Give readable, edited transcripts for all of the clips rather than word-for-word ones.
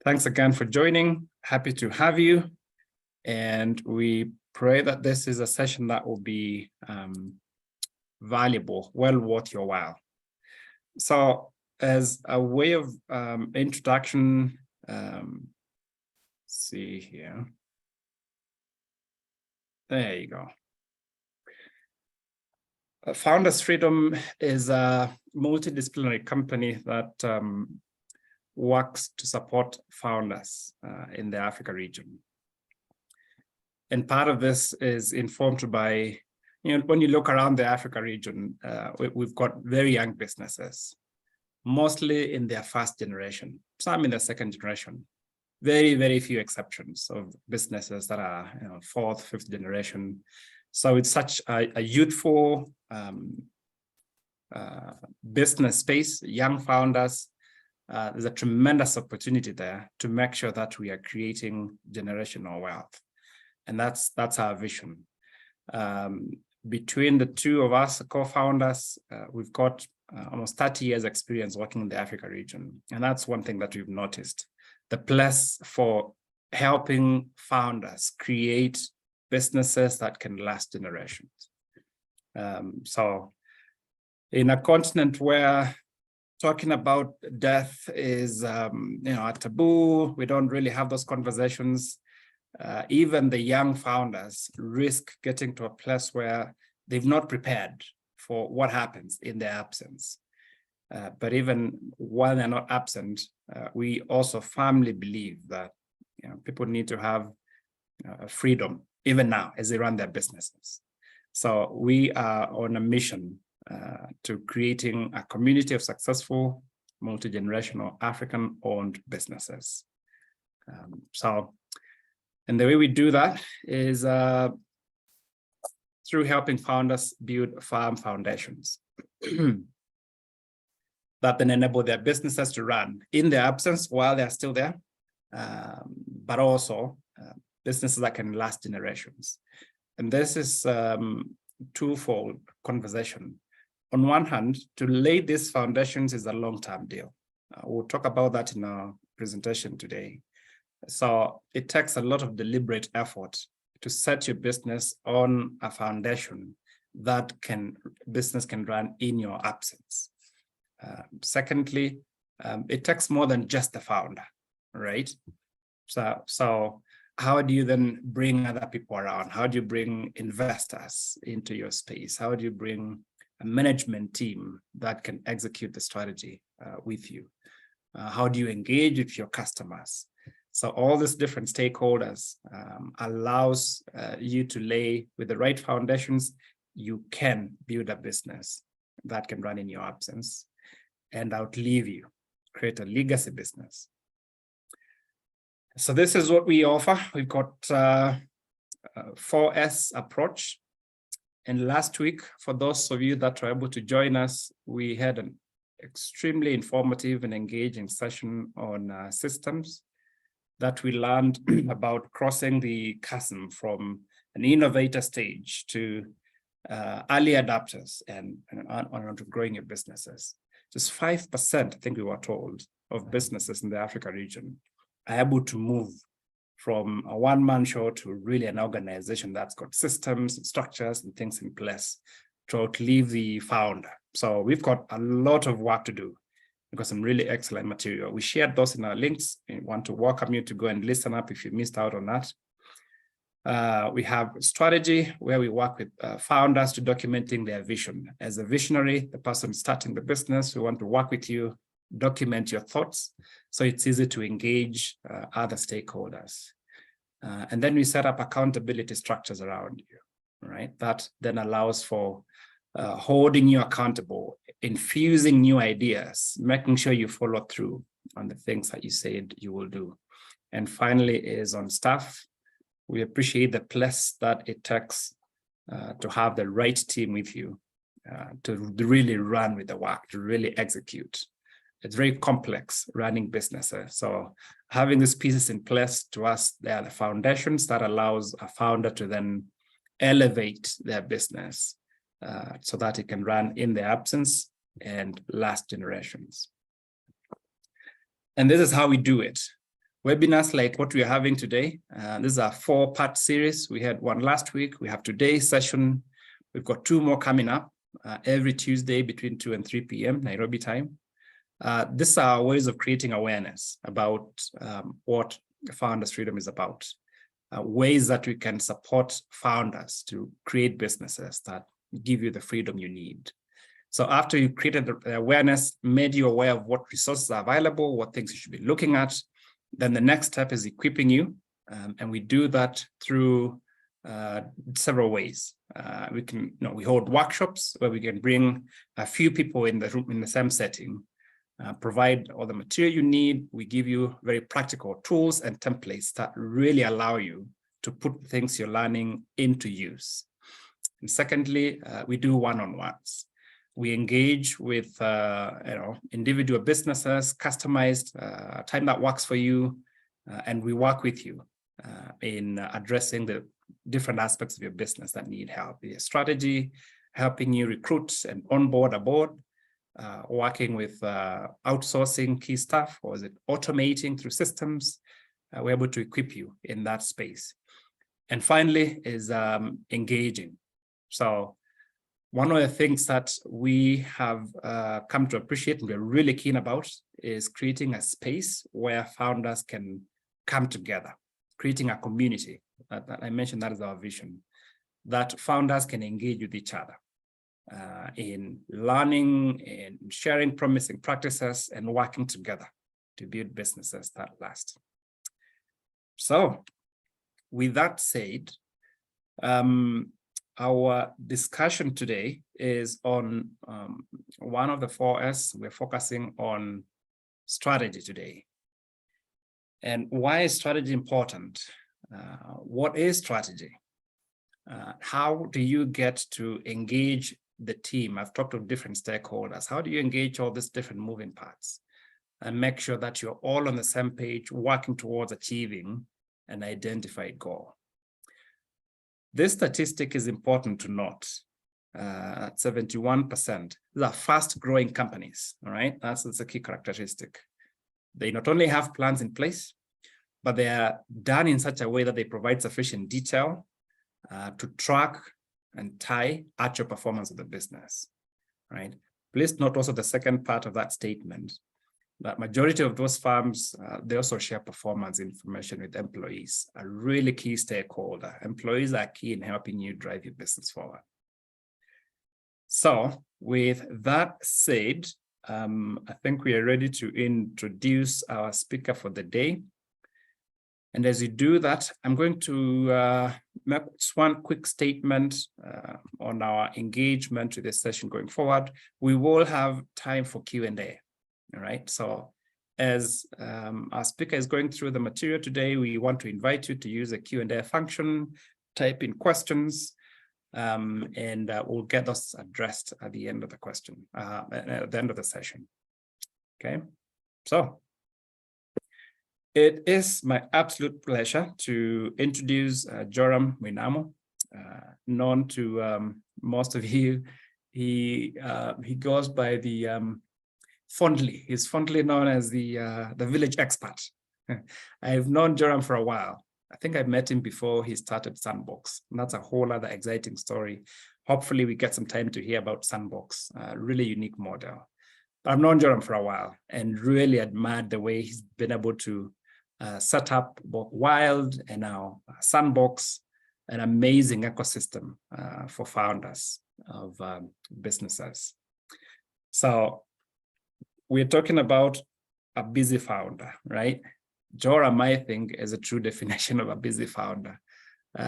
Thanks again for joining. Happy to have you. And we pray that this is a session that will be valuable, well worth your while. So as a way of introduction, see here. There you go. Founders Freedom is a multidisciplinary company that works to support founders in the Africa region. And part of this is informed by, when you look around the Africa region, we've got very young businesses, mostly in their first generation, some in their second generation. Very, very few exceptions of businesses that are fourth, fifth generation. So it's such a youthful business space, young founders. There's a tremendous opportunity there to make sure that we are creating generational wealth. And that's our vision. Between the two of us, co-founders, we've got almost 30 years experience working in the Africa region. And that's one thing that we've noticed. The place for helping founders create businesses that can last generations. So in a continent where talking about death is a taboo, we don't really have those conversations. Even the young founders risk getting to a place where they've not prepared for what happens in their absence. But even while they're not absent, we also firmly believe that people need to have freedom even now as they run their businesses. So we are on a mission to creating a community of successful, multi-generational African-owned businesses. And the way we do that is through helping founders build firm foundations that then enable their businesses to run in their absence while they're still there, but also businesses that can last generations. And this is twofold conversation. On one hand, to lay these foundations is a long-term deal. We'll talk about that in our presentation today. So it takes a lot of deliberate effort to set your business on a foundation that business can run in your absence. Secondly, it takes more than just the founder, right? So how do you then bring other people around? How do you bring investors into your space? How do you bring a management team that can execute the strategy with you? How do you engage with your customers? So all these different stakeholders allows you to lay with the right foundations. You can build a business that can run in your absence and outlive you, create a legacy business. So this is what we offer. We've got 4S approach. And last week, for those of you that were able to join us, we had an extremely informative and engaging session on systems that we learned about crossing the chasm from an innovator stage to early adapters and on to growing your businesses. Just 5%, I think we were told, of businesses in the Africa region are able to move from a one-man show to really an organization that's got systems and structures and things in place to outlive the founder. So we've got a lot of work to do. We've got some really excellent material. We shared those in our links. We want to welcome you to go and listen up if you missed out on that. We have strategy where we work with founders to documenting their vision. As a visionary, the person starting the business, we want to work with you, document your thoughts, so it's easy to engage other stakeholders. And then we set up accountability structures around you, right? That then allows for holding you accountable, infusing new ideas, making sure you follow through on the things that you said you will do. And finally is on staff. We appreciate the place that it takes to have the right team with you to really run with the work, to really execute. It's very complex running businesses. So having these pieces in place, to us, they are the foundations that allows a founder to then elevate their business so that it can run in their absence and last generations. And this is how we do it. Webinars like what we're having today. This is a 4-part series. We had one last week. We have today's session. We've got 2 more coming up every Tuesday between 2 and 3 p.m. Nairobi time. These are ways of creating awareness about what Founders Freedom is about. Ways that we can support founders to create businesses that give you the freedom you need. So after you created the awareness, made you aware of what resources are available, what things you should be looking at, then the next step is equipping you. And we do that through several ways. We hold workshops where we can bring a few people in the room in the same setting, provide all the material you need. We give you very practical tools and templates that really allow you to put things you're learning into use. And secondly, we do one-on-ones. We engage with individual businesses, customized time that works for you, and we work with you in addressing the different aspects of your business that need help. Your strategy, helping you recruit and onboard aboard, working with outsourcing key stuff, or is it automating through systems? We're able to equip you in that space. And finally is engaging. So one of the things that we have come to appreciate and we're really keen about is creating a space where founders can come together, creating a community. I mentioned that is our vision, that founders can engage with each other in learning and sharing promising practices and working together to build businesses that last. So with that said, our discussion today is on one of the 4S. We're focusing on strategy today. And why is strategy important? What is strategy? How do you get to engage the team? I've talked to different stakeholders. How do you engage all these different moving parts and make sure that you're all on the same page, working towards achieving an identified goal? This statistic is important to note. 71%. These are fast-growing companies, all right? That's a key characteristic. They not only have plans in place, but they are done in such a way that they provide sufficient detail to track and tie actual performance of the business, right? Please note also the second part of that statement, that majority of those firms, they also share performance information with employees, a really key stakeholder. Employees are key in helping you drive your business forward. So with that said, I think we are ready to introduce our speaker for the day. And as you do that, I'm going to make just one quick statement on our engagement with this session going forward. We will have time for Q&A. All right, so as our speaker is going through the material today, we want to invite you to use the Q&A function, type in questions, and we'll get those addressed at the end of the at the end of the session. Okay, so it is my absolute pleasure to introduce Joram Mwinamo, known to most of you. He goes by the he's fondly known as the village expert. I've known Joram for a while. I think I met him before he started Sandbox. And that's a whole other exciting story. Hopefully we get some time to hear about Sandbox, a really unique model. But I've known Joram for a while and really admired the way he's been able to set up both Wild and now Sandbox, an amazing ecosystem for founders of businesses. So we're talking about a busy founder, right? Joram, I think, is a true definition of a busy founder.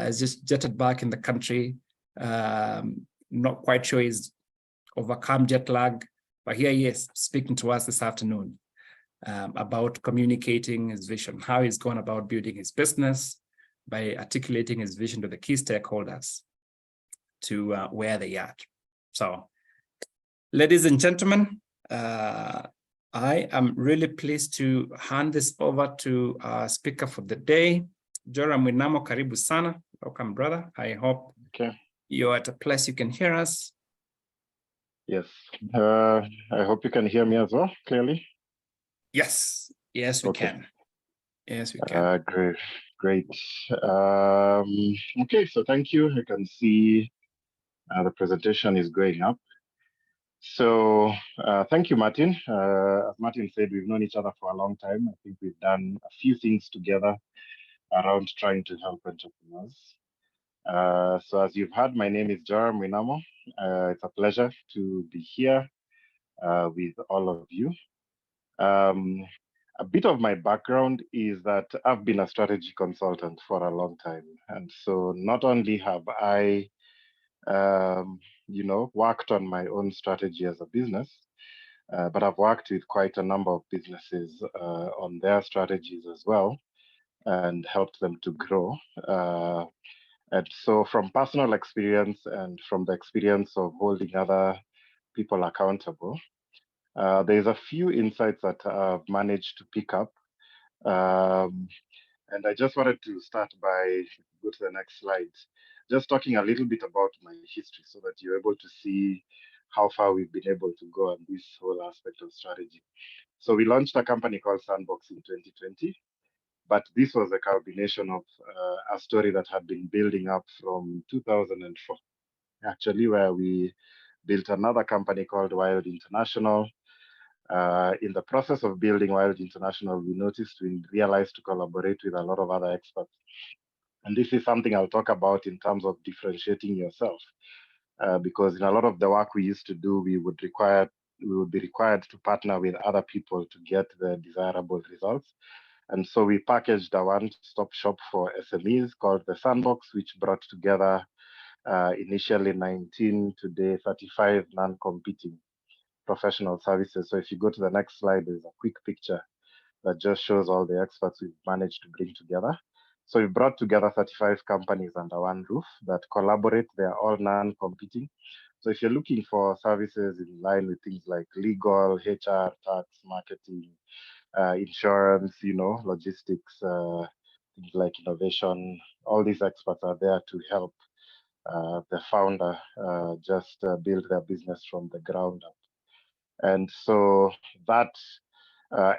He's just jetted back in the country, not quite sure he's overcome jet lag, but here he is speaking to us this afternoon about communicating his vision, how he's gone about building his business by articulating his vision to the key stakeholders to where they are. So, ladies and gentlemen, I am really pleased to hand this over to our speaker for the day, Joram Mwinamo. Karibu sana. Welcome, brother. I hope you're at a place you can hear us. Yes. I hope you can hear me as well, clearly. Yes. Yes, we can. Yes, we can. Great, great. Okay, so thank you. You can see the presentation is going up. So thank you, Martin. As Martin said, we've known each other for a long time. I think we've done a few things together around trying to help entrepreneurs. So as you've heard, my name is Joram Mwinamo. It's a pleasure to be here with all of you. Um, a bit of my background is that I've been a strategy consultant for a long time. And so not only have I, worked on my own strategy as a business, but I've worked with quite a number of businesses on their strategies as well and helped them to grow. And so from personal experience and from the experience of holding other people accountable, there's a few insights that I've managed to pick up. Um, and I just wanted to start by go to the next slide, just talking a little bit about my history so that you're able to see how far we've been able to go on this whole aspect of strategy. So we launched a company called Sandbox in 2020, but this was a combination of a story that had been building up from 2004, actually, where we built another company called Wild International. In the process of building Wild International, we noticed we realized to collaborate with a lot of other experts. And this is something I'll talk about in terms of differentiating yourself, because in a lot of the work we used to do, we would be required to partner with other people to get the desirable results. And so we packaged a one-stop shop for SMEs called the Sandbox, which brought together initially 19, today 35 non-competing professional services. So if you go to the next slide, there's a quick picture that just shows all the experts we've managed to bring together. So we brought together 35 companies under one roof that collaborate. They're all non-competing. So if you're looking for services in line with things like legal, HR, tax, marketing, insurance, logistics, things like innovation, all these experts are there to help the founder just build their business from the ground up. And so that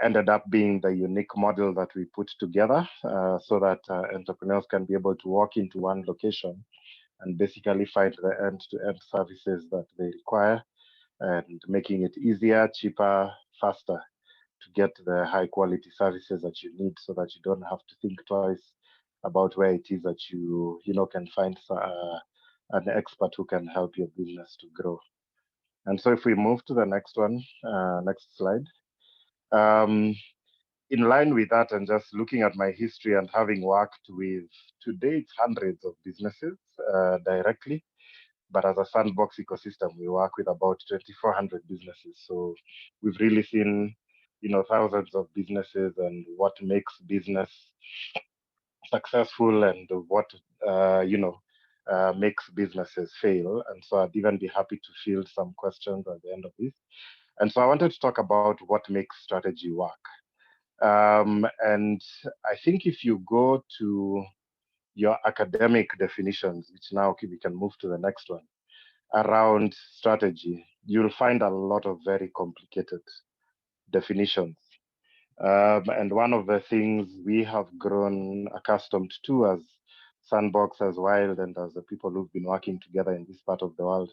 ended up being the unique model that we put together so that entrepreneurs can be able to walk into one location and basically find the end-to-end services that they require, and making it easier, cheaper, faster to get the high quality services that you need, so that you don't have to think twice about where it is that you can find an expert who can help your business to grow. And so if we move to the next one, next slide. In line with that, and just looking at my history and having worked with, to date, hundreds of businesses directly, but as a Sandbox ecosystem, we work with about 2,400 businesses. So we've really seen, thousands of businesses and what makes business successful and what, makes businesses fail. And so I'd even be happy to field some questions at the end of this. And so I wanted to talk about what makes strategy work. And I think if you go to your academic definitions, which now we can move to the next one, around strategy, you'll find a lot of very complicated definitions. And one of the things we have grown accustomed to as Sandbox, as Wild, and as the people who've been working together in this part of the world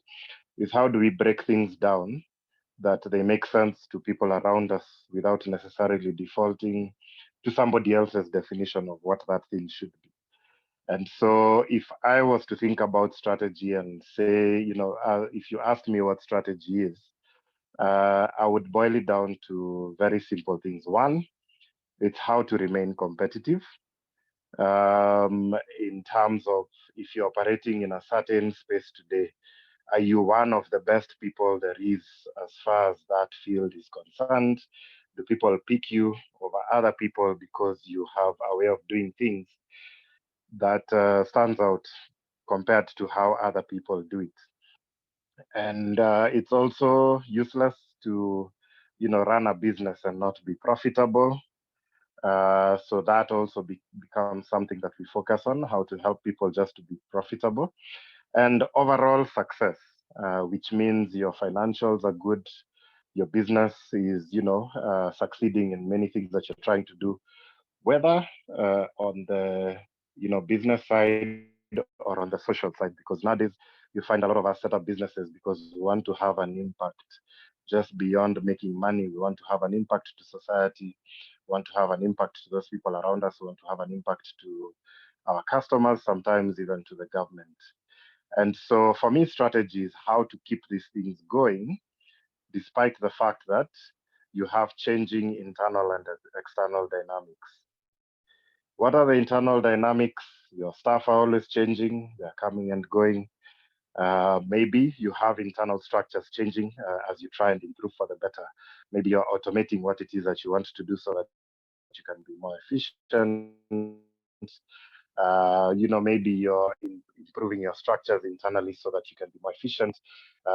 is how do we break things down that they make sense to people around us without necessarily defaulting to somebody else's definition of what that thing should be. And so if I was to think about strategy and say, if you ask me what strategy is, I would boil it down to very simple things. One, it's how to remain competitive in terms of if you're operating in a certain space today. Are you one of the best people there is as far as that field is concerned? Do people pick you over other people because you have a way of doing things that stands out compared to how other people do it? And it's also useless to, run a business and not be profitable. So that also becomes something that we focus on, how to help people just to be profitable. And overall success, which means your financials are good, your business is, succeeding in many things that you're trying to do, whether on the business side or on the social side, because nowadays you find a lot of us set up businesses because we want to have an impact just beyond making money. We want to have an impact to society. We want to have an impact to those people around us. We want to have an impact to our customers, sometimes even to the government. And so for me, strategy is how to keep these things going, despite the fact that you have changing internal and external dynamics. What are the internal dynamics? Your staff are always changing, they're coming and going. Maybe you have internal structures changing as you try and improve for the better. Maybe you're automating what it is that you want to do so that you can be more efficient. Maybe you're improving your structures internally so that you can be more efficient.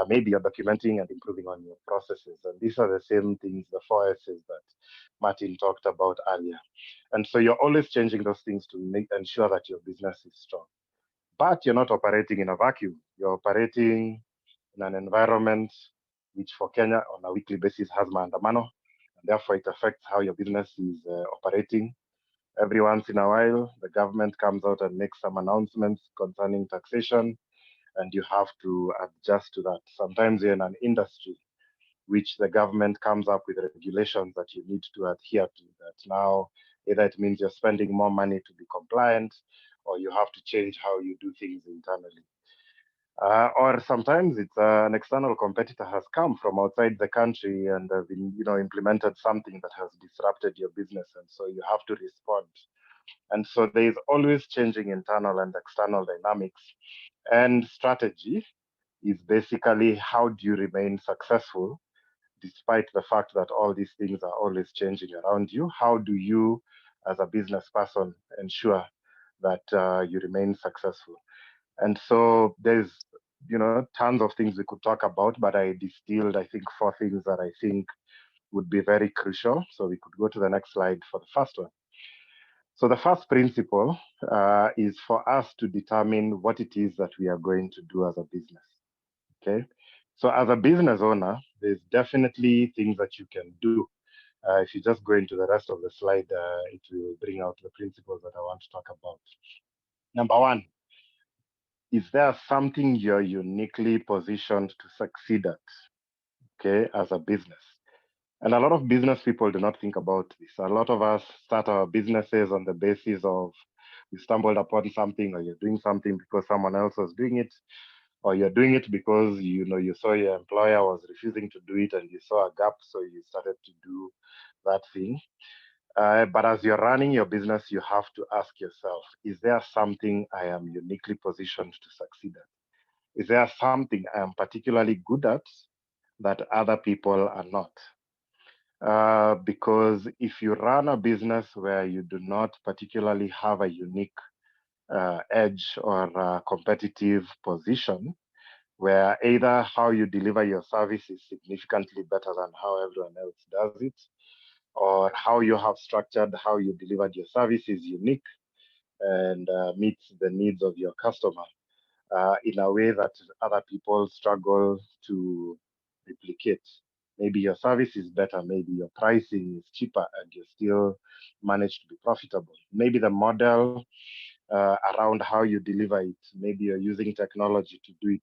Maybe you're documenting and improving on your processes. And these are the same things, the 4S's that Martin talked about earlier. And so you're always changing those things to ensure that your business is strong. But you're not operating in a vacuum. You're operating in an environment which for Kenya on a weekly basis has maandamano, and therefore it affects how your business is operating. Every once in a while, the government comes out and makes some announcements concerning taxation, and you have to adjust to that. Sometimes you're in an industry which the government comes up with regulations that you need to adhere to, that now either it means you're spending more money to be compliant, or you have to change how you do things internally. Or sometimes it's an external competitor has come from outside the country and have been, implemented something that has disrupted your business, and so you have to respond. And so there is always changing internal and external dynamics. And strategy is basically how do you remain successful despite the fact that all these things are always changing around you? How do you, as a business person, ensure that you remain successful? And so there's, tons of things we could talk about, but I distilled, I think, 4 things that I think would be very crucial. So we could go to the next slide for the first one. So the first principle is for us to determine what it is that we are going to do as a business, okay? So as a business owner, there's definitely things that you can do. If you just go into the rest of the slide, it will bring out the principles that I want to talk about. Number one, is there something you're uniquely positioned to succeed at, okay, as a business? And a lot of business people do not think about this. A lot of us start our businesses on the basis of you stumbled upon something, or you're doing something because someone else was doing it, or you're doing it because you saw your employer was refusing to do it and you saw a gap, so you started to do that thing. But as you're running your business, you have to ask yourself, is there something I am uniquely positioned to succeed at? Is there something I am particularly good at that other people are not? Because if you run a business where you do not particularly have a unique edge or a competitive position, where either how you deliver your service is significantly better than how everyone else does it, or how you have structured how you delivered your service is unique and meets the needs of your customer in a way that other people struggle to replicate. Maybe your service is better, maybe your pricing is cheaper, and you still manage to be profitable. Maybe the model around how you deliver it, maybe you're using technology to do it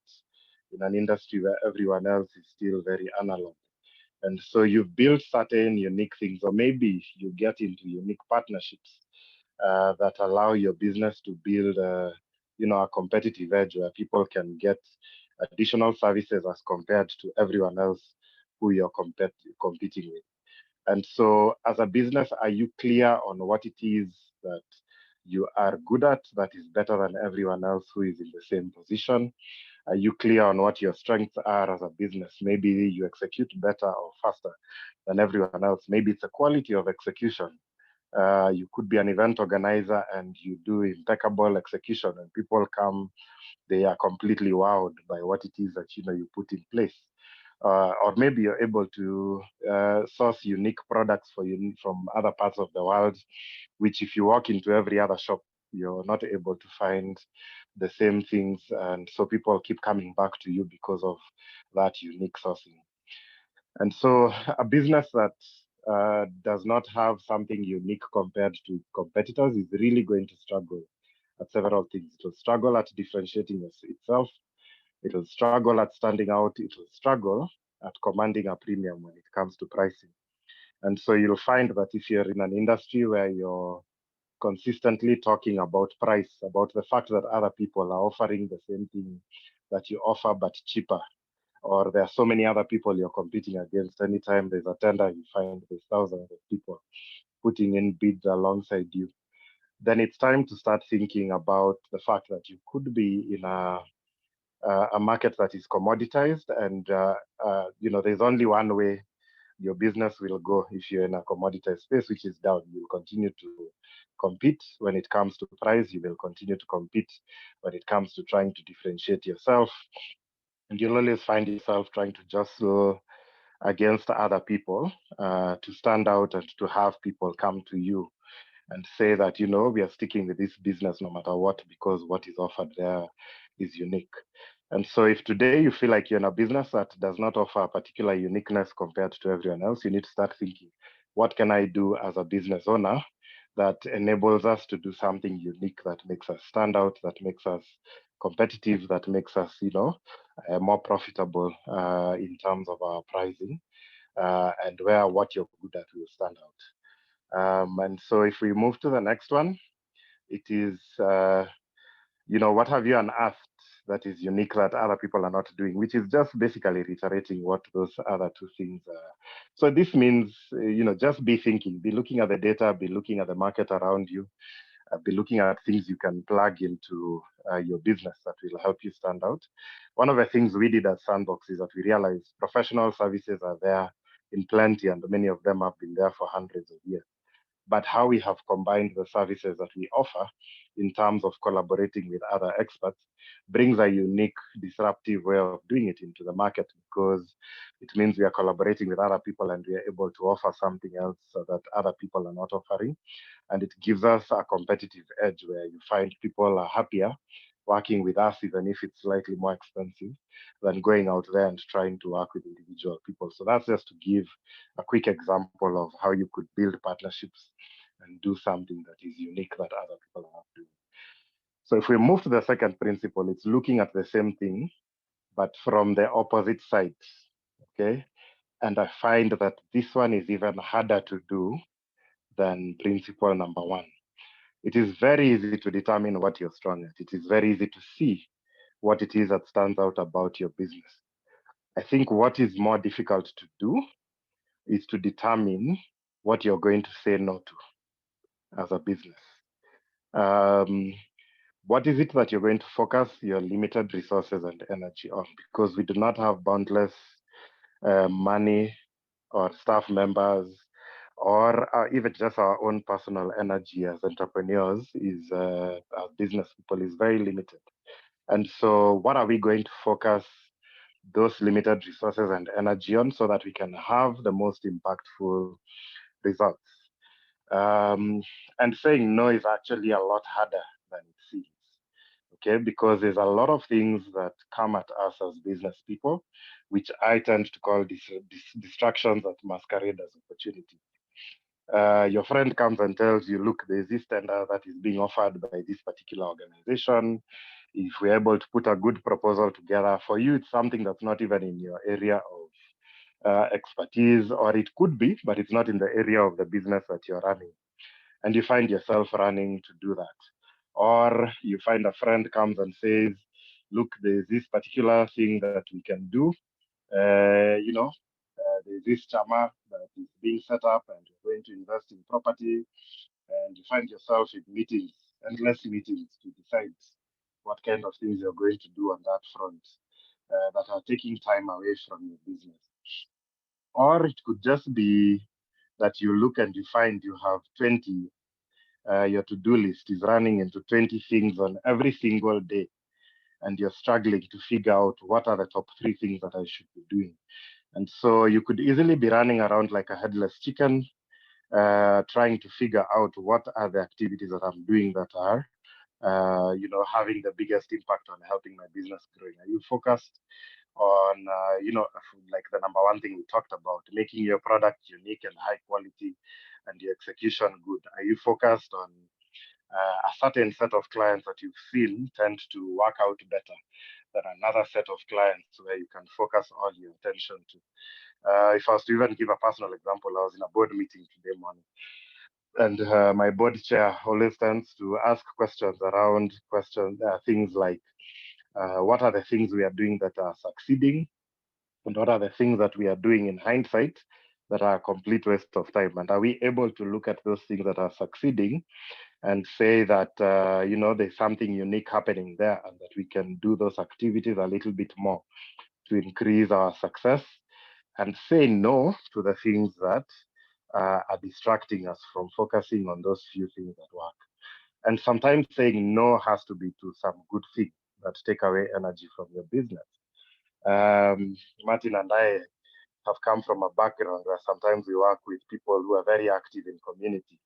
in an industry where everyone else is still very analog. And so you've built certain unique things, or maybe you get into unique partnerships that allow your business to build a competitive edge where people can get additional services as compared to everyone else who you're competing with. And so as a business, are you clear on what it is that you are good at that is better than everyone else who is in the same position? Are you clear on what your strengths are as a business? Maybe you execute better or faster than everyone else. Maybe it's a quality of execution. You could be an event organizer and you do impeccable execution, and people come, they are completely wowed by what it is that you put in place. Or maybe you're able to source unique products from other parts of the world, which if you walk into every other shop, you're not able to find the same things. And so people keep coming back to you because of that unique sourcing. And so a business that does not have something unique compared to competitors is really going to struggle at several things. It will struggle at differentiating itself. It will struggle at standing out. It will struggle at commanding a premium when it comes to pricing. And so you'll find that if you're in an industry where you're consistently talking about price, about the fact that other people are offering the same thing that you offer but cheaper, or there are so many other people you're competing against. Anytime there's a tender, you find there's thousands of people putting in bids alongside you. Then it's time to start thinking about the fact that you could be in a market that is commoditized, and there's only one way your business will go if you're in a commoditized space, which is down. You'll continue to compete when it comes to price. You will continue to compete when it comes to trying to differentiate yourself. And you'll always find yourself trying to jostle against other people to stand out and to have people come to you and say that, we are sticking with this business no matter what, because what is offered there is unique. And so if today you feel like you're in a business that does not offer a particular uniqueness compared to everyone else, you need to start thinking, what can I do as a business owner that enables us to do something unique, that makes us stand out, that makes us competitive, that makes us, more profitable in terms of our pricing, and where what you're good at will stand out. And so if we move to the next one, it is, what have you unearthed that is unique that other people are not doing, which is just basically reiterating what those other two things are. So this means, just be thinking, be looking at the data, be looking at the market around you, be looking at things you can plug into your business that will help you stand out. One of the things we did at Sandbox is that we realized professional services are there in plenty, and many of them have been there for hundreds of years. But how we have combined the services that we offer in terms of collaborating with other experts brings a unique, disruptive way of doing it into the market, because it means we are collaborating with other people and we are able to offer something else that other people are not offering. And it gives us a competitive edge where you find people are happier working with us, even if it's slightly more expensive, than going out there and trying to work with individual people. So that's just to give a quick example of how you could build partnerships and do something that is unique that other people are not doing. So if we move to the second principle, it's looking at the same thing, but from the opposite side, okay? And I find that this one is even harder to do than principle number one. It is very easy to determine what you're strong at. It is very easy to see what it is that stands out about your business. I think what is more difficult to do is to determine what you're going to say no to as a business. What is it that you're going to focus your limited resources and energy on? Because we do not have boundless money or staff members, or even just our own personal energy as entrepreneurs as business people is very limited. And so what are we going to focus those limited resources and energy on so that we can have the most impactful results? And saying no is actually a lot harder than it seems, okay? Because there's a lot of things that come at us as business people, which I tend to call distractions that masquerade as opportunity. Your friend comes and tells you, look, there's this tender that is being offered by this particular organization. If we're able to put a good proposal together for you, it's something that's not even in your area of expertise, or it could be, but it's not in the area of the business that you're running. And you find yourself running to do that. Or you find a friend comes and says, look, there's this particular thing that we can do. There's this chama that is being set up and you're going to invest in property, and you find yourself in meetings, endless meetings to decide what kind of things you're going to do on that front that are taking time away from your business. Or it could just be that you look and you find you have 20, your to-do list is running into 20 things on every single day, and you're struggling to figure out what are the top 3 things that I should be doing. And so you could easily be running around like a headless chicken, trying to figure out what are the activities that I'm doing that are, having the biggest impact on helping my business growing. Are you focused on, like the number one thing we talked about, making your product unique and high quality and your execution good? Are you focused on a certain set of clients that you've seen tend to work out better than another set of clients where you can focus all your attention to? If I was to even give a personal example, I was in a board meeting today morning, and my board chair always tends to ask questions around things like, what are the things we are doing that are succeeding, and what are the things that we are doing in hindsight that are a complete waste of time? And are we able to look at those things that are succeeding and say that, there's something unique happening there, and that we can do those activities a little bit more to increase our success, and say no to the things that are distracting us from focusing on those few things that work. And sometimes saying no has to be to some good things that take away energy from your business. Martin and I have come from a background where sometimes we work with people who are very active in community,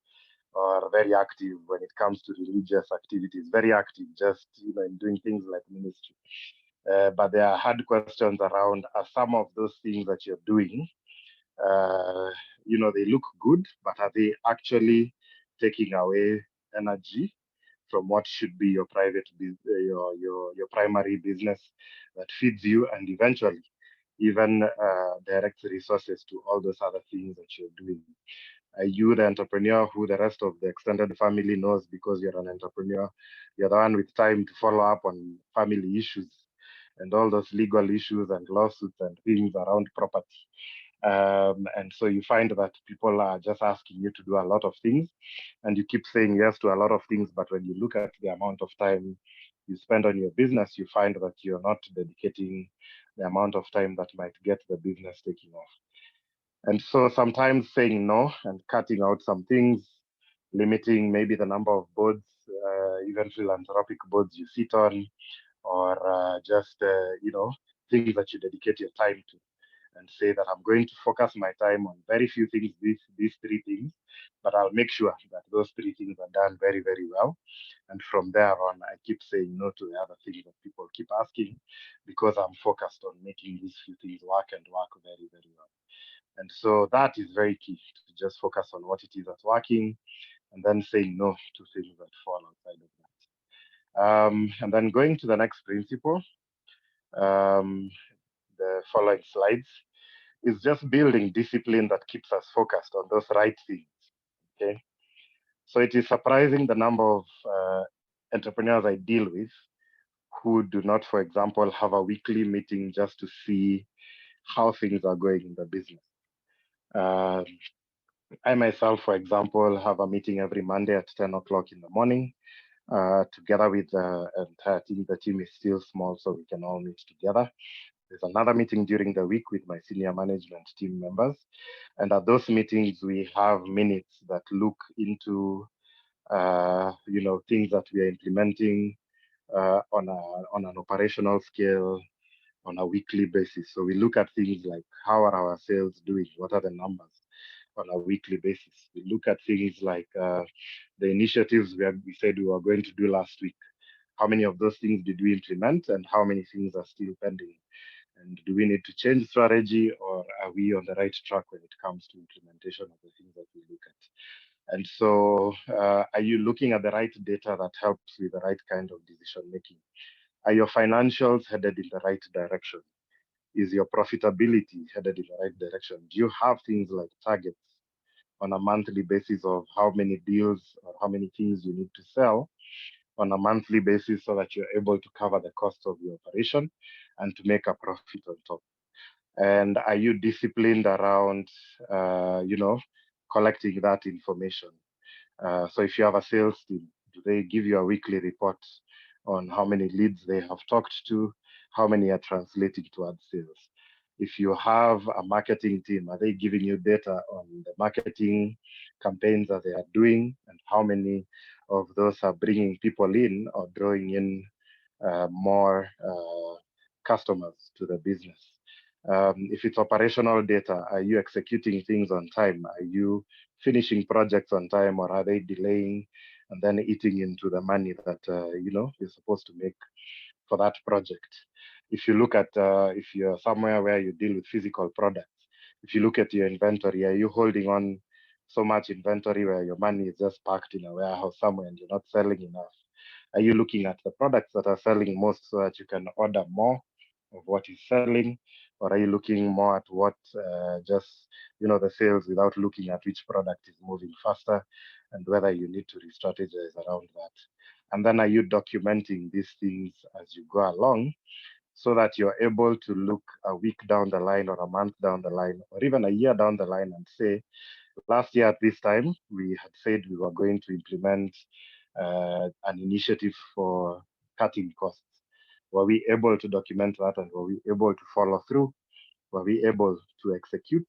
or very active when it comes to religious activities, very active just in doing things like ministry. But there are hard questions around, are some of those things that you're doing, they look good, but are they actually taking away energy from what should be your your primary business that feeds you, and eventually even directs resources to all those other things that you're doing? Are you the entrepreneur who the rest of the extended family knows because you're an entrepreneur? You're the one with time to follow up on family issues and all those legal issues and lawsuits and things around property. And so you find that people are just asking you to do a lot of things, and you keep saying yes to a lot of things. But when you look at the amount of time you spend on your business, you find that you're not dedicating the amount of time that might get the business taking off. And so sometimes saying no and cutting out some things, limiting maybe the number of boards, even philanthropic boards you sit on, or just, things that you dedicate your time to, and say that I'm going to focus my time on very few things, these three things, but I'll make sure that those three things are done very, very well. And from there on, I keep saying no to the other things that people keep asking, because I'm focused on making these few things work and work very, very well. And so that is very key, to just focus on what it is that's working, and then saying no to things that fall outside of that. And then going to the next principle, the following slides, is just building discipline that keeps us focused on those right things. Okay. So it is surprising the number of entrepreneurs I deal with who do not, for example, have a weekly meeting just to see how things are going in the business. I myself, for example, have a meeting every Monday at 10 o'clock in the morning, together with the entire team. The team is still small, so we can all meet together. There's another meeting during the week with my senior management team members. And at those meetings, we have minutes that look into, things that we are implementing on an operational scale on a weekly basis. So we look at things like, how are our sales doing? What are the numbers on a weekly basis? We look at things like the initiatives we said we were going to do last week. How many of those things did we implement, and how many things are still pending? And do we need to change strategy, or are we on the right track when it comes to implementation of the things that we look at? And so are you looking at the right data that helps with the right kind of decision making? Are your financials headed in the right direction? Is your profitability headed in the right direction? Do you have things like targets on a monthly basis of how many deals or how many things you need to sell on a monthly basis, so that you're able to cover the costs of your operation and to make a profit on top? And are you disciplined around, collecting that information? So if you have a sales team, do they give you a weekly report on how many leads they have talked to, how many are translating to add sales? If you have a marketing team, are they giving you data on the marketing campaigns that they are doing, and how many of those are bringing people in or drawing in more customers to the business? If it's operational data, are you executing things on time? Are you finishing projects on time, or are they delaying and then eating into the money that you're supposed to make for that project? If you look at, if you're somewhere where you deal with physical products, if you look at your inventory, are you holding on so much inventory where your money is just parked in a warehouse somewhere and you're not selling enough? Are you looking at the products that are selling most so that you can order more of what is selling? Or are you looking more at what just, the sales without looking at which product is moving faster and whether you need to re-strategize around that? And then are you documenting these things as you go along so that you're able to look a week down the line or a month down the line or even a year down the line and say, last year at this time, we had said we were going to implement an initiative for cutting costs. Were we able to document that and were we able to follow through? Were we able to execute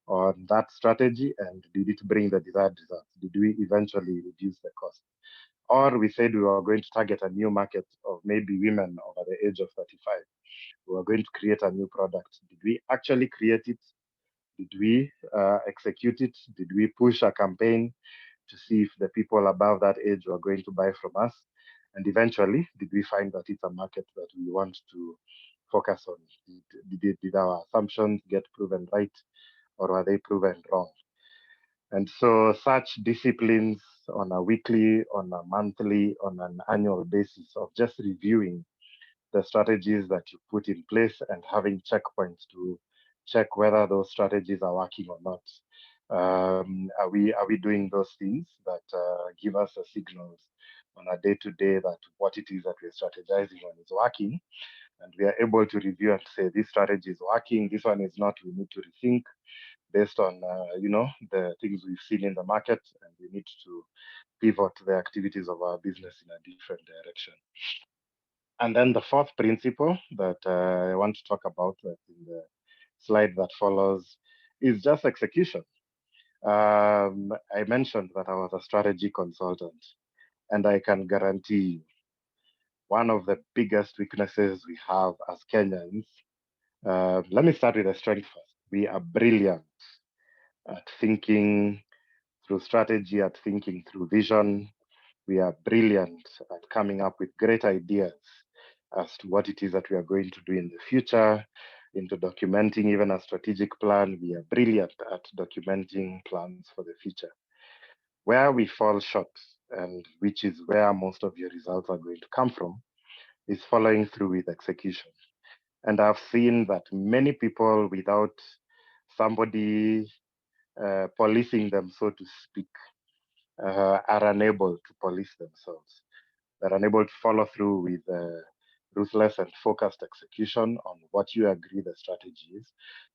on that strategy and did it bring the desired results? Did we eventually reduce the cost? Or we said we were going to target a new market of maybe women over the age of 35. We were going to create a new product. Did we actually create it? Did we execute it? Did we push a campaign to see if the people above that age were going to buy from us? And eventually, did we find that it's a market that we want to focus on? Did our assumptions get proven right or were they proven wrong? And so such disciplines on a weekly, on a monthly, on an annual basis of just reviewing the strategies that you put in place and having checkpoints to check whether those strategies are working or not. Are we doing those things that give us the signals on a day-to-day that what it is that we're strategizing on is working, and we are able to review and say this strategy is working, this one is not, we need to rethink based on the things we've seen in the market, and we need to pivot the activities of our business in a different direction. And then the fourth principle that I want to talk about in the slide that follows is just execution. I mentioned that I was a strategy consultant, and I can guarantee you one of the biggest weaknesses we have as Kenyans. Let me start with the strength first. We are brilliant at thinking through strategy, at thinking through vision. We are brilliant at coming up with great ideas as to what it is that we are going to do in the future, into documenting even a strategic plan. We are brilliant at documenting plans for the future. Where we fall short, and which is where most of your results are going to come from, is following through with execution. And I've seen that many people, without somebody policing them, so to speak, are unable to police themselves. They're unable to follow through with ruthless and focused execution on what you agree the strategy is.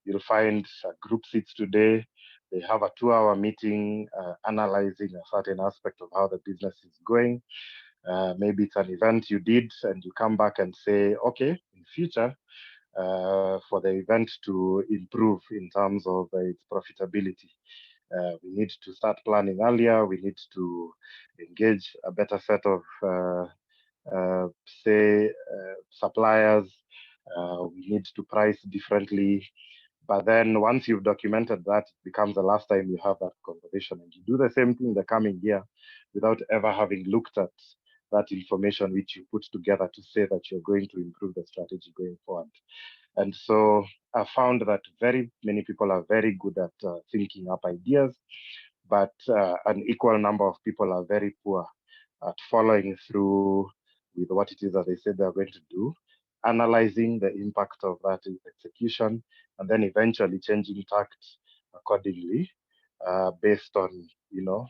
You'll find a group sits today, they have a 2-hour meeting analyzing a certain aspect of how the business is going. Maybe it's an event you did and you come back and say, okay, in future, for the event to improve in terms of its profitability, we need to start planning earlier. We need to engage a better set of, suppliers. We need to price differently. But then once you've documented that, it becomes the last time you have that conversation. And you do the same thing the coming year without ever having looked at that information which you put together to say that you're going to improve the strategy going forward. And so I found that very many people are very good at thinking up ideas, but an equal number of people are very poor at following through with what it is that they said they're going to do, analyzing the impact of that execution, and then eventually changing tact accordingly based on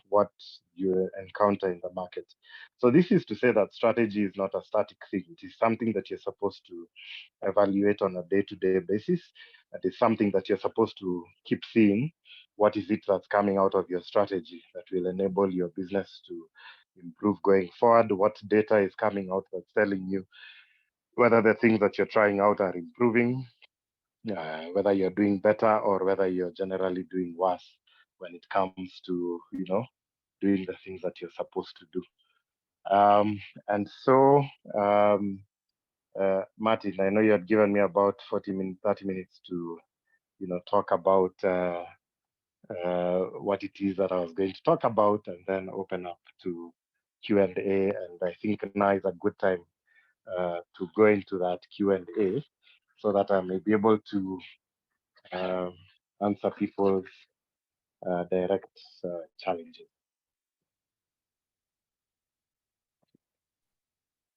what you encounter in the market. So this is to say that strategy is not a static thing. It is something that you're supposed to evaluate on a day-to-day basis. It is something that you're supposed to keep seeing. What is it that's coming out of your strategy that will enable your business to improve going forward? What data is coming out that's telling you whether the things that you're trying out are improving, whether you're doing better or whether you're generally doing worse when it comes to doing the things that you're supposed to do. And so Martin, I know you had given me about 30 minutes to talk about what it is that I was going to talk about, and then open up to Q&A. And I think now is a good time to go into that Q&A so that I may be able to answer people's direct challenges.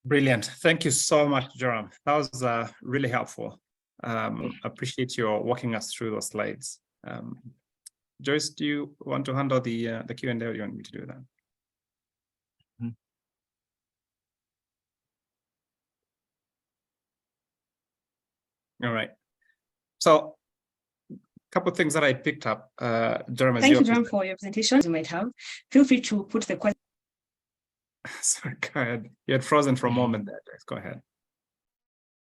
Brilliant. Thank you so much, Joram. That was really helpful. Appreciate your walking us through those slides. Joyce, do you want to handle the Q&A, or do you want me to do that? All right. So a couple of things that I picked up, Joram. Thank you, Joram, for your presentation. You might have. Feel free to put the question. Sorry, go ahead. You had frozen for a moment there, Joyce. Go ahead.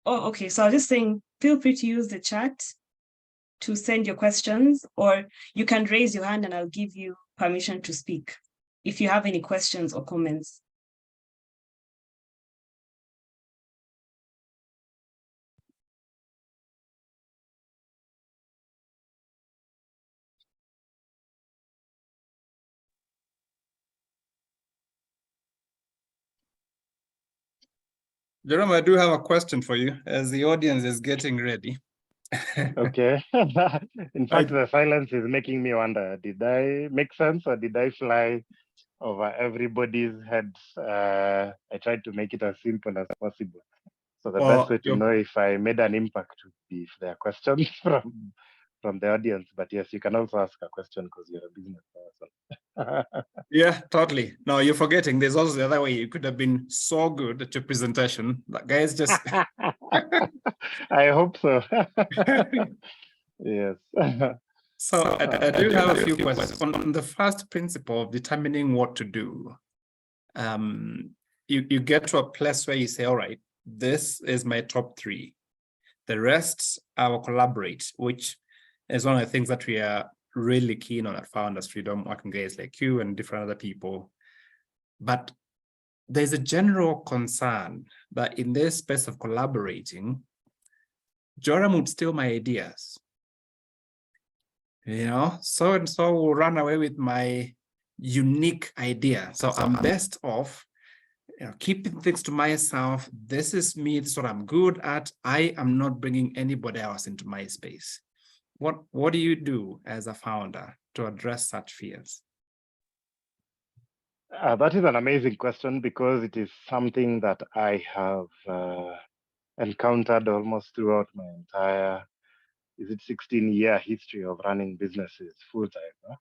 Oh, okay. So I was just saying, feel free to use the chat to send your questions, or you can raise your hand and I'll give you permission to speak if you have any questions or comments. Joram, I do have a question for you as the audience is getting ready. Okay. In fact, the silence is making me wonder, did I make sense or did I fly over everybody's heads? I tried to make it as simple as possible. So the best way to know if I made an impact would be if there are questions from the audience. But yes, you can also ask a question because you're a business person. Yeah, totally. No, you're forgetting. There's also the other way. You could have been so good at your presentation. That guys just. I hope so. Yes. So I do have a few questions. On the first principle of determining what to do, you get to a place where you say, all right, this is my top 3. The rest I will collaborate, which is one of the things that we are really keen on at Founders Freedom, working guys like you and different other people. But there's a general concern that in this space of collaborating, Joram would steal my ideas. You know, so and so will run away with my unique idea. So I'm best off, keeping things to myself. This is me. This is what I'm good at. I am not bringing anybody else into my space. What do you do as a founder to address such fears? That is an amazing question because it is something that I have encountered almost throughout my entire 16-year history of running businesses full-time.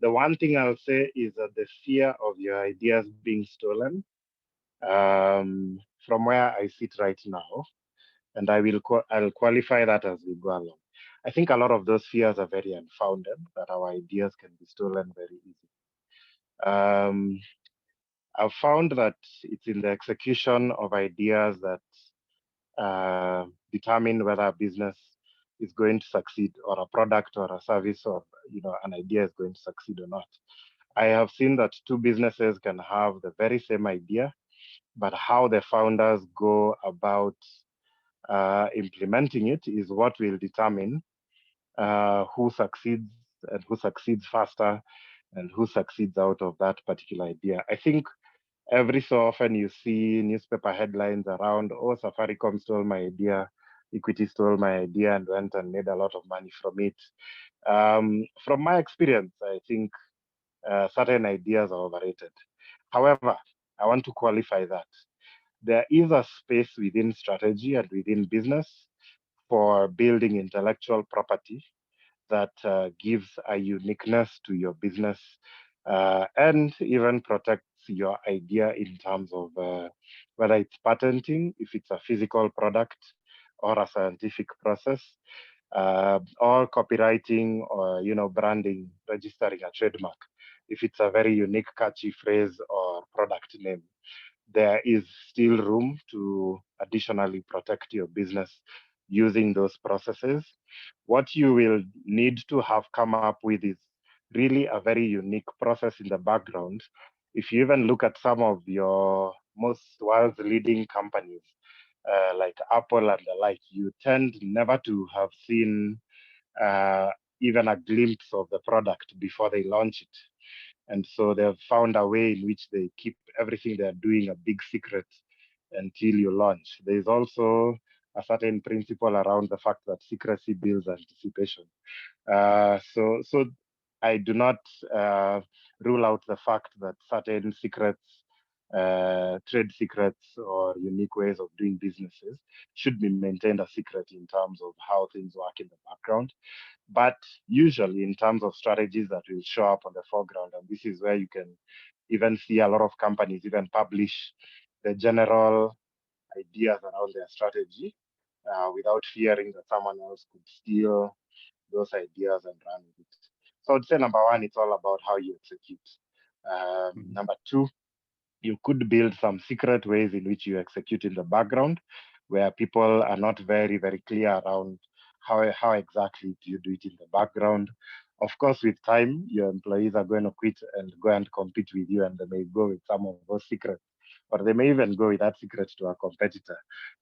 The one thing I'll say is that the fear of your ideas being stolen, from where I sit right now, and I'll qualify that as we go along. I think a lot of those fears are very unfounded, that our ideas can be stolen very easily. I've found that it's in the execution of ideas that determine whether a business is going to succeed, or a product or a service, or an idea is going to succeed or not. I have seen that 2 businesses can have the very same idea, but how the founders go about implementing it is what will determine who succeeds and who succeeds faster and who succeeds out of that particular idea. I think every so often you see newspaper headlines around, oh, Safaricom stole my idea, Equity stole my idea and went and made a lot of money from it. From my experience, I think certain ideas are overrated. However, I want to qualify that. There is a space within strategy and within business for building intellectual property that gives a uniqueness to your business and even protects your idea in terms of whether it's patenting, if it's a physical product or a scientific process, or copywriting, or branding, registering a trademark, if it's a very unique, catchy phrase or product name. There is still room to additionally protect your business using those processes. What you will need to have come up with is really a very unique process in the background. If you even look at some of your most world's leading companies, like Apple and the like, you tend never to have seen even a glimpse of the product before they launch it. And so they've found a way in which they keep everything they're doing a big secret until you launch. There's also a certain principle around the fact that secrecy builds anticipation. So I do not rule out the fact that certain secrets, trade secrets or unique ways of doing businesses should be maintained a secret in terms of how things work in the background. But usually in terms of strategies that will show up on the foreground, and this is where you can even see a lot of companies even publish the general ideas around their strategy without fearing that someone else could steal those ideas and run with it. So I'd say number one, it's all about how you execute. Number two, you could build some secret ways in which you execute in the background where people are not very, very clear around how exactly do you do it in the background. Of course, with time, your employees are going to quit and go and compete with you, and they may go with some of those secrets, or they may even go with that secret to a competitor.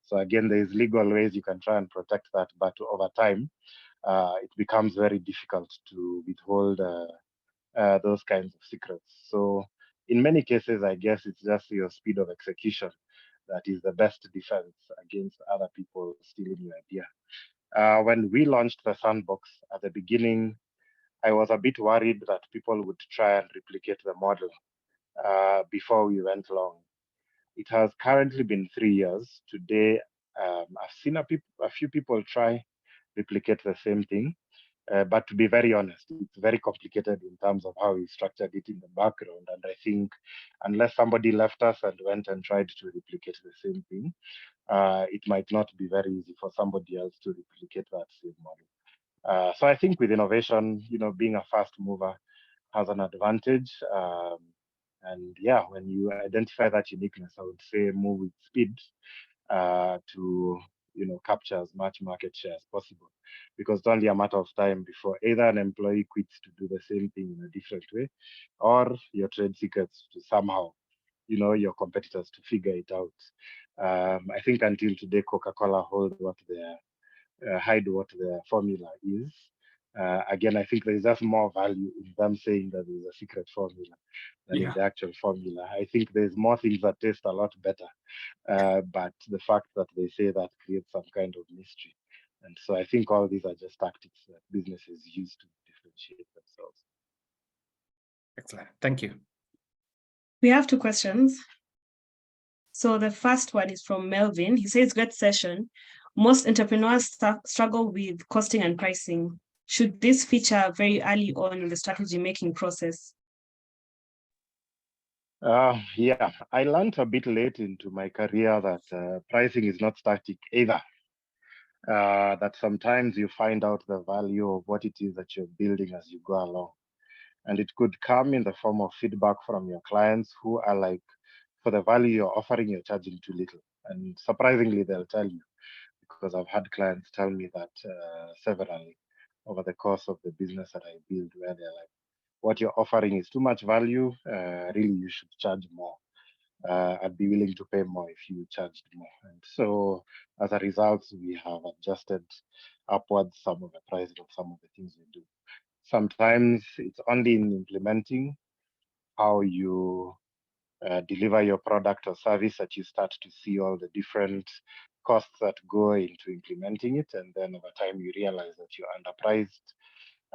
So again, there is legal ways you can try and protect that, but over time, it becomes very difficult to withhold those kinds of secrets. So in many cases, I guess it's just your speed of execution that is the best defense against other people stealing your idea. When we launched the sandbox at the beginning, I was a bit worried that people would try and replicate the model before we went long. It has currently been 3 years. Today, I've seen a few people try replicate the same thing. But to be very honest, it's very complicated in terms of how we structured it in the background. And I think unless somebody left us and went and tried to replicate the same thing, it might not be very easy for somebody else to replicate that same model. So I think with innovation, being a fast mover has an advantage. And yeah, when you identify that uniqueness, I would say move with speed to capture as much market share as possible, because it's only a matter of time before either an employee quits to do the same thing in a different way, or your trade secrets to somehow your competitors to figure it out. I think until today, Coca-Cola hide what their formula is. Again, I think there's just more value in them saying that there's a secret formula than in the actual formula. I think there's more things that taste a lot better, but the fact that they say that creates some kind of mystery. And so I think all these are just tactics that businesses use to differentiate themselves. Excellent. Thank you. We have 2 questions. So the first one is from Melvin. He says, great session. Most entrepreneurs struggle with costing and pricing. Should this feature very early on in the strategy making process? Yeah, I learned a bit late into my career that pricing is not static either. That sometimes you find out the value of what it is that you're building as you go along. And it could come in the form of feedback from your clients who are like, for the value you're offering, you're charging too little. And surprisingly, they'll tell you, because I've had clients tell me that severally over the course of the business that I build, where they're like, what you're offering is too much value. Really, you should charge more. I'd be willing to pay more if you charged more. And so as a result, we have adjusted upwards some of the pricing of some of the things we do. Sometimes it's only in implementing how you deliver your product or service that you start to see all the different costs that go into implementing it. And then over time, you realize that you're underpriced,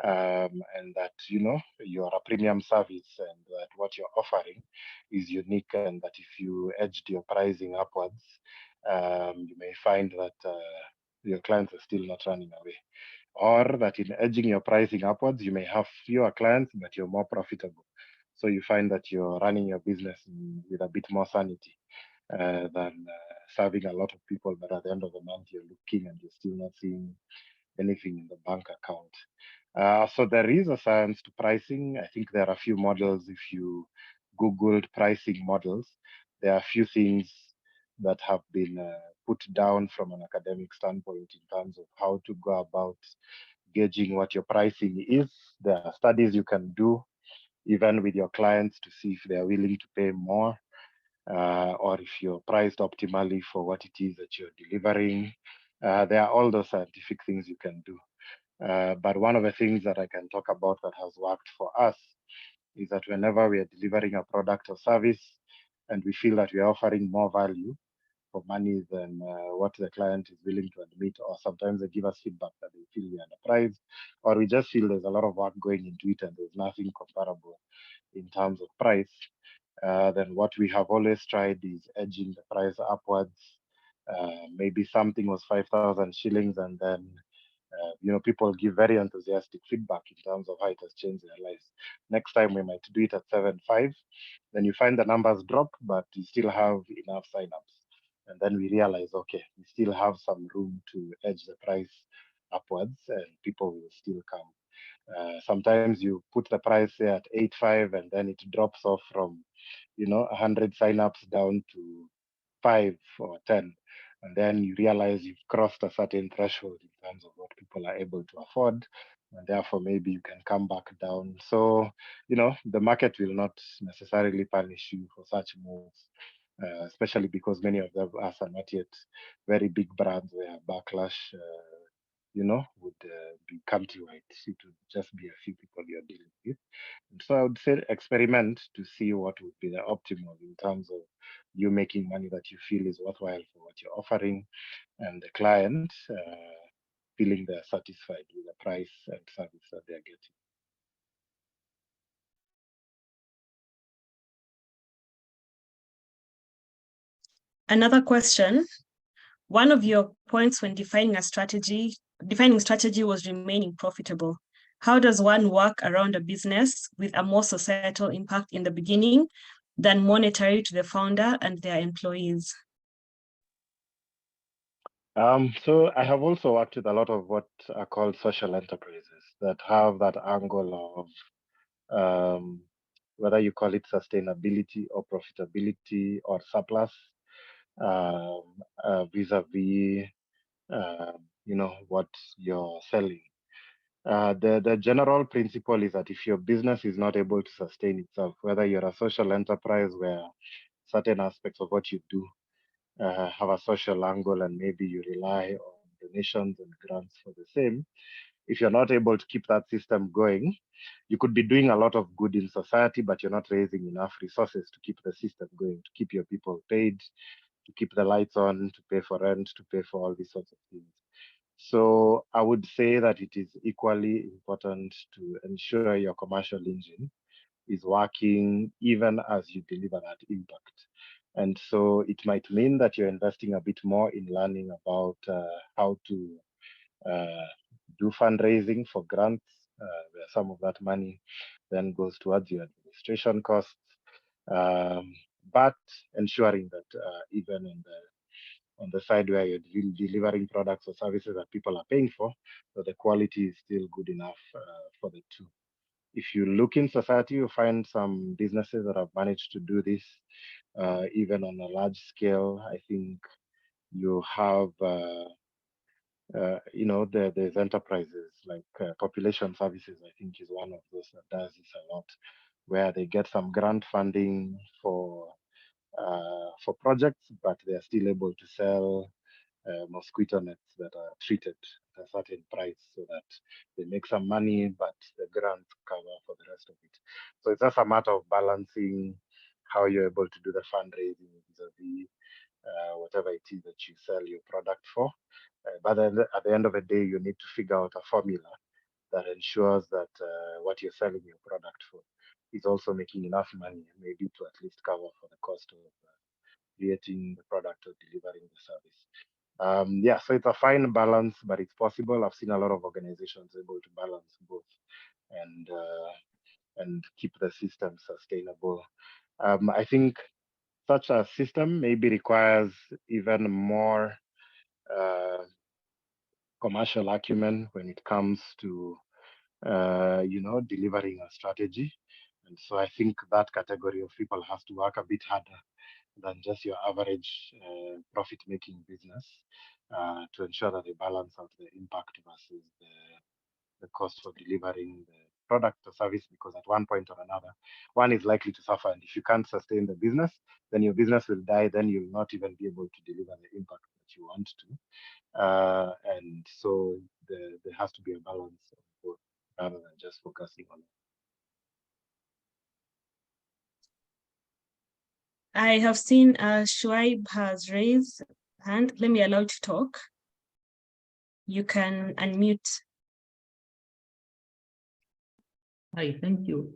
and that you're a premium service, and that what you're offering is unique, and that if you edged your pricing upwards, you may find that your clients are still not running away, or that in edging your pricing upwards, you may have fewer clients, but you're more profitable. So you find that you're running your business with a bit more sanity than serving a lot of people, but at the end of the month, you're looking and you're still not seeing anything in the bank account. So there is a science to pricing. I think there are a few models. If you Googled pricing models, there are a few things that have been put down from an academic standpoint in terms of how to go about gauging what your pricing is. There are studies you can do even with your clients to see if they are willing to pay more, or if you're priced optimally for what it is that you're delivering. There are all those scientific things you can do. But one of the things that I can talk about that has worked for us is that whenever we are delivering a product or service and we feel that we are offering more value for money than what the client is willing to admit, or sometimes they give us feedback that they feel we are underpriced, or we just feel there's a lot of work going into it and there's nothing comparable in terms of price, then what we have always tried is edging the price upwards. Maybe something was 5,000 shillings, and then people give very enthusiastic feedback in terms of how it has changed their lives. Next time we might do it at 7.5. Then you find the numbers drop, but you still have enough signups. And then we realize, okay, we still have some room to edge the price upwards, and people will still come. Sometimes you put the price say at 8.5, and then it drops off from 100 signups down to 5 or 10, and then you realize you've crossed a certain threshold in terms of what people are able to afford, and therefore maybe you can come back down. So the market will not necessarily punish you for such moves, especially because many of us are not yet very big brands where backlash would be countrywide. It would just be a few people you're dealing with. And so I would say experiment to see what would be the optimal in terms of you making money that you feel is worthwhile for what you're offering, and the client feeling they're satisfied with the price and service that they're getting. Another question. One of your points when defining strategy was remaining profitable. How does one work around a business with a more societal impact in the beginning than monetary to the founder and their employees? So I have also worked with a lot of what are called social enterprises that have that angle of whether you call it sustainability or profitability or surplus, vis-a-vis what you're selling. The general principle is that if your business is not able to sustain itself, whether you're a social enterprise where certain aspects of what you do have a social angle and maybe you rely on donations and grants for the same, if you're not able to keep that system going, you could be doing a lot of good in society, but you're not raising enough resources to keep the system going, to keep your people paid, to keep the lights on, to pay for rent, to pay for all these sorts of things. So I would say that it is equally important to ensure your commercial engine is working even as you deliver that impact. And so it might mean that you're investing a bit more in learning about how to do fundraising for grants, where some of that money then goes towards your administration costs, but ensuring that even on the side where you're delivering products or services that people are paying for, so the quality is still good enough for the two. If you look in society, you find some businesses that have managed to do this even on a large scale. I think you have there's enterprises like Population Services, I think, is one of those that does this a lot, where they get some grant funding for projects, but they are still able to sell mosquito nets that are treated at a certain price so that they make some money, but the grants cover for the rest of it. So it's just a matter of balancing how you're able to do the fundraising vis-a-vis whatever it is that you sell your product for. But then at the end of the day, you need to figure out a formula that ensures that what you're selling your product for is also making enough money, maybe to at least cover for the cost of creating the product or delivering the service. Yeah, so it's a fine balance, but it's possible. I've seen a lot of organizations able to balance both and keep the system sustainable. I think such a system maybe requires even more commercial acumen when it comes to delivering a strategy. And so I think that category of people has to work a bit harder than just your average profit-making business to ensure that they balance out the impact versus the cost of delivering the product or service, because at one point or another, one is likely to suffer. And if you can't sustain the business, then your business will die. Then you'll not even be able to deliver the impact that you want to. And so there has to be a balance of both rather than just focusing on I have seen Shuaib has raised hand. Let me allow you to talk. You can unmute. Hi, thank you,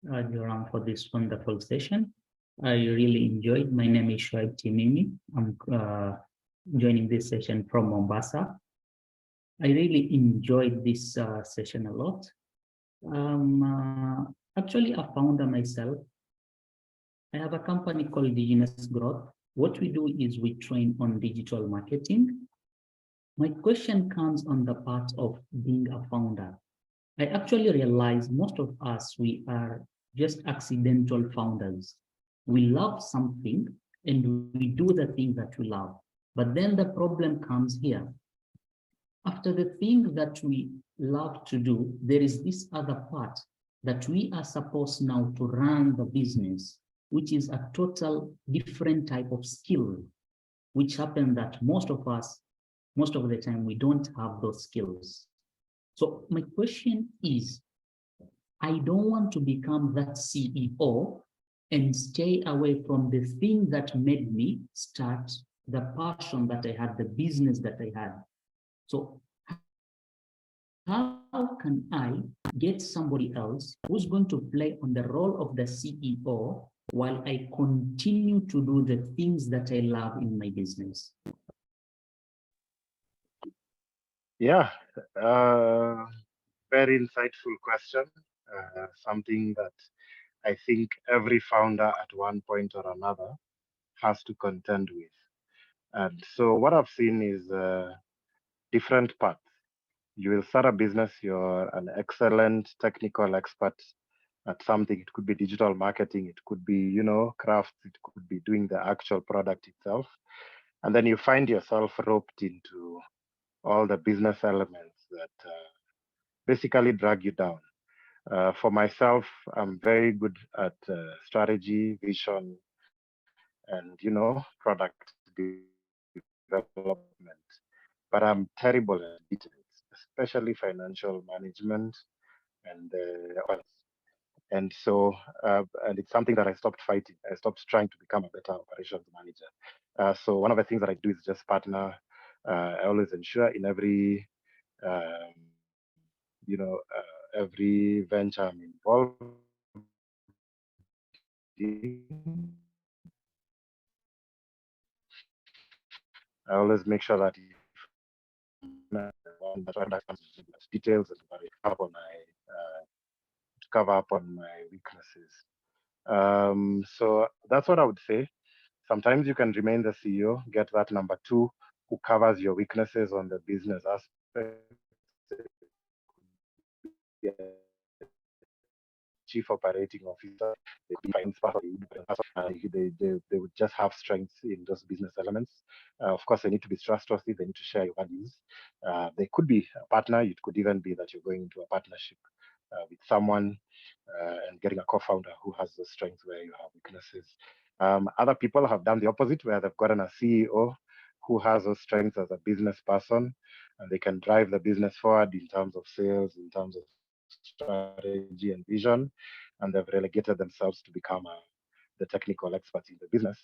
Joram, for this wonderful session. I really enjoyed. My name is Shuaib Timimi. I'm joining this session from Mombasa. I really enjoyed this session a lot. Actually a founder myself. I have a company called Digital Growth. What we do is we train on digital marketing. My question comes on the part of being a founder. I actually realize most of us, we are just accidental founders. We love something and we do the thing that we love. But then the problem comes here. After the thing that we love to do, there is this other part that we are supposed now to run the business, which is a total different type of skill, which happens that most of us, most of the time, we don't have those skills. So my question is, I don't want to become that CEO and stay away from the thing that made me start, the passion that I had, the business that I had. So how can I get somebody else who's going to play on the role of the CEO while I continue to do the things that I love in my business? Yeah, very insightful question. Something that I think every founder at one point or another has to contend with. And so what I've seen is different paths. You will start a business, you're an excellent technical expert at something. It could be digital marketing, it could be, crafts, it could be doing the actual product itself. And then you find yourself roped into all the business elements that basically drag you down. For myself, I'm very good at strategy, vision, and product development. But I'm terrible at details, especially financial management and and so and it's something that I stopped fighting. I stopped trying to become a better operations manager. So one of the things that I do is just partner. I always ensure in every every venture I'm involved in, I always make sure that if details and cover up on my weaknesses. So that's what I would say. Sometimes you can remain the CEO, get that number two who covers your weaknesses on the business aspect. Yeah. Chief operating officer, they would just have strengths in those business elements. Of course, they need to be trustworthy, they need to share your values. They could be a partner, it could even be that you're going into a partnership with someone and getting a co-founder who has those strengths where you have weaknesses. Other people have done the opposite, where they've gotten a CEO who has those strengths as a business person, and they can drive the business forward in terms of sales, in terms of strategy and vision, and they've relegated themselves to become the technical experts in the business.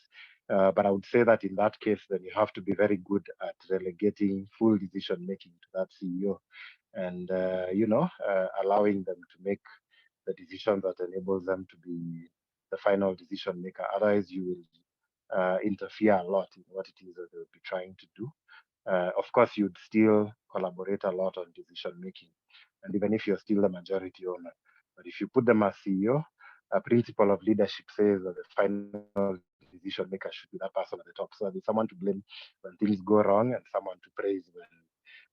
But I would say that in that case, then you have to be very good at relegating full decision making to that CEO, and allowing them to make the decision that enables them to be the final decision maker. Otherwise, you will interfere a lot in what it is that they'll be trying to do. Of course, you'd still collaborate a lot on decision making, and even if you're still the majority owner. But if you put them as CEO, a principle of leadership says that the final decision maker should be that person at the top. So there's someone to blame when things go wrong and someone to praise when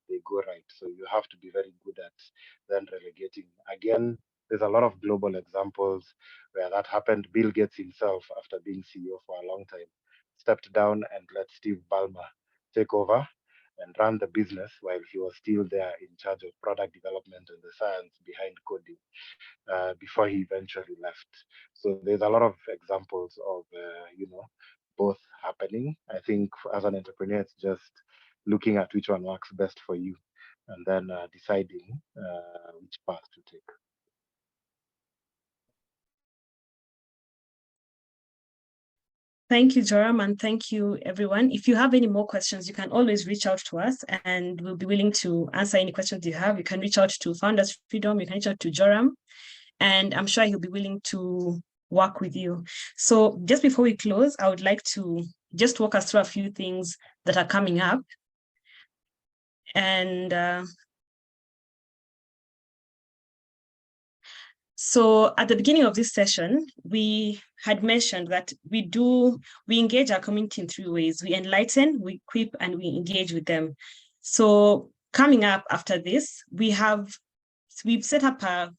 they go right. So you have to be very good at then relegating. Again, there's a lot of global examples where that happened. Bill Gates himself, after being CEO for a long time, stepped down and let Steve Ballmer take over and run the business while he was still there in charge of product development and the science behind coding before he eventually left. So there's a lot of examples of, both happening. I think as an entrepreneur, it's just looking at which one works best for you and then deciding which path to take. Thank you, Joram, and thank you, everyone. If you have any more questions, you can always reach out to us and we'll be willing to answer any questions you have. You can reach out to Founders Freedom, you can reach out to Joram, and I'm sure he'll be willing to work with you. So just before we close, I would like to just walk us through a few things that are coming up. And so at the beginning of this session, we had mentioned that we engage our community in 3 ways. We enlighten, we equip, and we engage with them. So coming up after this, we've set up a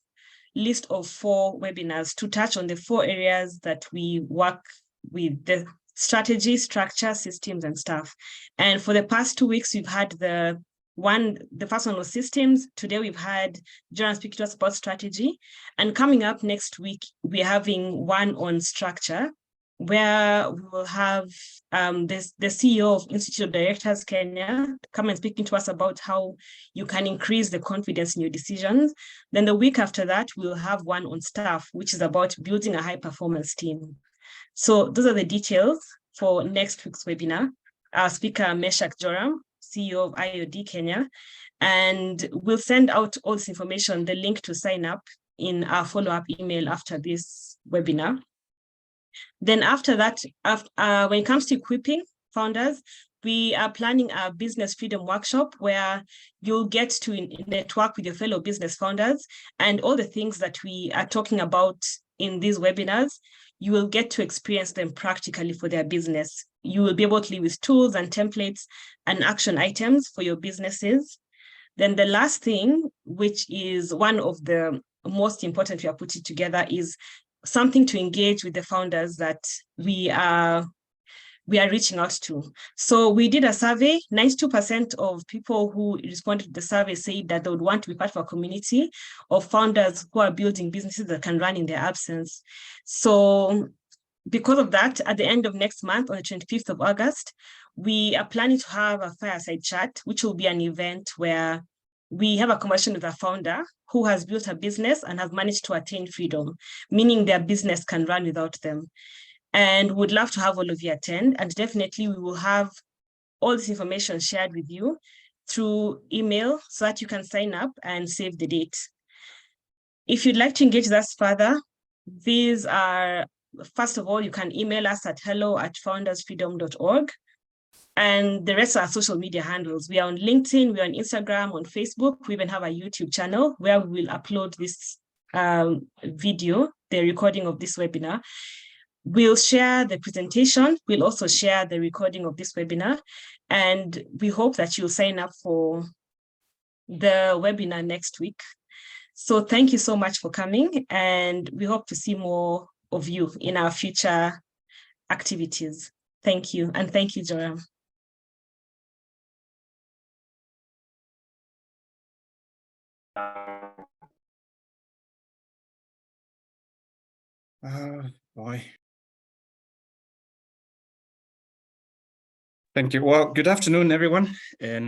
list of 4 webinars to touch on the 4 areas that we work with: the strategy, structure, systems, and staff. And for the past 2 weeks, we've had the first one was systems. Today we've had Joram speak to us about strategy. And coming up next week, we're having one on structure, where we will have the CEO of Institute of Directors Kenya come and speaking to us about how you can increase the confidence in your decisions. Then the week after that, we'll have one on staff, which is about building a high-performance team. So those are the details for next week's webinar. Our speaker, Meshach Joram, CEO of IOD Kenya, and we'll send out all this information, the link to sign up, in our follow-up email after this webinar. Then after that, when it comes to equipping founders, we are planning a business freedom workshop where you'll get to network with your fellow business founders, and all the things that we are talking about in these webinars, you will get to experience them practically for their business. You will be able to live with tools and templates and action items for your businesses. Then the last thing, which is one of the most important we are putting together, is something to engage with the founders that we are reaching out to. So we did a survey. 92% of people who responded to the survey said that they would want to be part of a community of founders who are building businesses that can run in their absence. So because of that, at the end of next month, on the 25th of August, we are planning to have a fireside chat, which will be an event where we have a conversation with a founder who has built a business and has managed to attain freedom, meaning their business can run without them. And would love to have all of you attend. And definitely we will have all this information shared with you through email so that you can sign up and save the date. If you'd like to engage with us further, these are, first of all, you can email us at hello@foundersfreedom.org. And the rest are social media handles. We are on LinkedIn, we're on Instagram, on Facebook. We even have a YouTube channel where we will upload this video, the recording of this webinar. We'll share the presentation. We'll also share the recording of this webinar. And we hope that you'll sign up for the webinar next week. So thank you so much for coming. And we hope to see more of you in our future activities. Thank you. And thank you, Joram. Boy. Thank you. Well, good afternoon, everyone. And